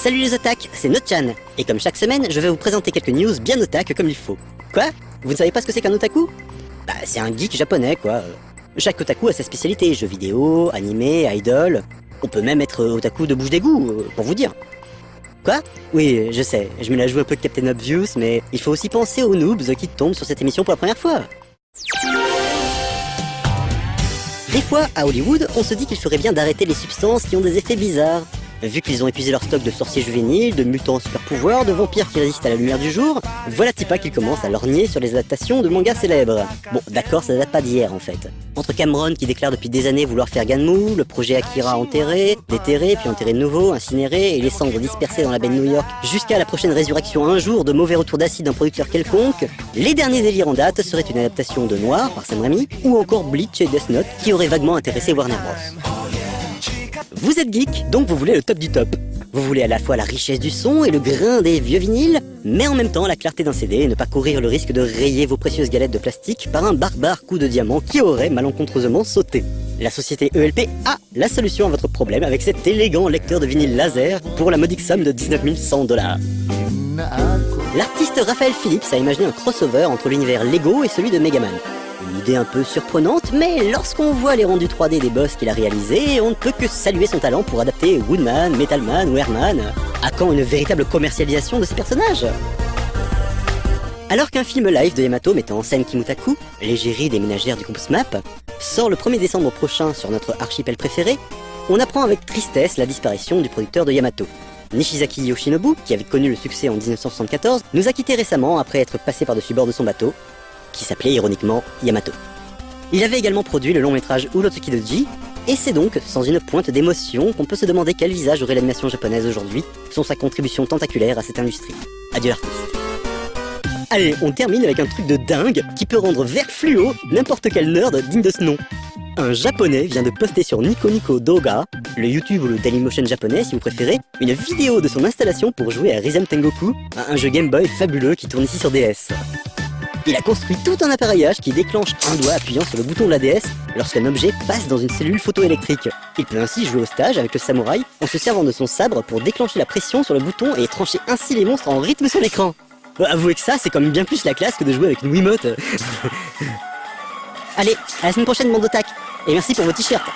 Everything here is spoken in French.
Salut les otaku, c'est Notchan, et comme chaque semaine, je vais vous présenter quelques news bien otaku comme il faut. Quoi? Vous ne savez pas ce que c'est qu'un otaku? Bah c'est un geek japonais quoi. Chaque otaku a sa spécialité, jeux vidéo, animé, idol. On peut même être otaku de bouche d'égout, pour vous dire. Quoi? Oui, je sais, je me la joue un peu Captain Obvious, mais il faut aussi penser aux noobs qui tombent sur cette émission pour la première fois. Des fois, à Hollywood, on se dit qu'il ferait bien d'arrêter les substances qui ont des effets bizarres. Vu qu'ils ont épuisé leur stock de sorciers juvéniles, de mutants super pouvoirs, de vampires qui résistent à la lumière du jour, voilà pas qu'ils commencent à lorgner sur les adaptations de mangas célèbres. Bon, d'accord, ça date pas d'hier en fait. Entre Cameron qui déclare depuis des années vouloir faire Ganmu, le projet Akira enterré, déterré, puis enterré de nouveau, incinéré, et les cendres dispersées dans la baie de New York, jusqu'à la prochaine résurrection un jour de mauvais retours d'acide d'un producteur quelconque, les derniers délires en date seraient une adaptation de Noir par Sam Raimi, ou encore Bleach et Death Note qui auraient vaguement intéressé Warner Bros. Vous êtes geek, donc vous voulez le top du top. Vous voulez à la fois la richesse du son et le grain des vieux vinyles, mais en même temps la clarté d'un CD et ne pas courir le risque de rayer vos précieuses galettes de plastique par un barbare coup de diamant qui aurait malencontreusement sauté. La société ELP a la solution à votre problème avec cet élégant lecteur de vinyle laser pour la modique somme de 19 100 $. L'artiste Raphaël Phillips a imaginé un crossover entre l'univers Lego et celui de Megaman. Une idée un peu surprenante, mais lorsqu'on voit les rendus 3D des boss qu'il a réalisés, on ne peut que saluer son talent pour adapter Woodman, Metalman ou Airman. À quand une véritable commercialisation de ces personnages? Alors qu'un film live de Yamato mettant en scène Kimutaku, l'égérie des ménagères du groupe SMAP, sort le 1er décembre prochain sur notre archipel préféré, on apprend avec tristesse la disparition du producteur de Yamato. Nishizaki Yoshinobu, qui avait connu le succès en 1974, nous a quittés récemment après être passé par-dessus bord de son bateau, qui s'appelait ironiquement Yamato. Il avait également produit le long métrage Urotsuki Doji, et c'est donc sans une pointe d'émotion qu'on peut se demander quel visage aurait l'animation japonaise aujourd'hui, sans sa contribution tentaculaire à cette industrie. Adieu l'artiste. Allez, on termine avec un truc de dingue qui peut rendre vert fluo n'importe quel nerd digne de ce nom. Un japonais vient de poster sur Nico Nico Doga, le YouTube ou le Dailymotion japonais si vous préférez, une vidéo de son installation pour jouer à Rhythm Tengoku, un jeu Game Boy fabuleux qui tourne ici sur DS. Il a construit tout un appareillage qui déclenche un doigt appuyant sur le bouton de la DS lorsqu'un objet passe dans une cellule photoélectrique. Il peut ainsi jouer au stage avec le samouraï en se servant de son sabre pour déclencher la pression sur le bouton et trancher ainsi les monstres en rythme sur l'écran. Avouez que ça, c'est quand même bien plus la classe que de jouer avec une Wiimote. Allez, à la semaine prochaine, bande d'otaku, et merci pour vos t-shirts.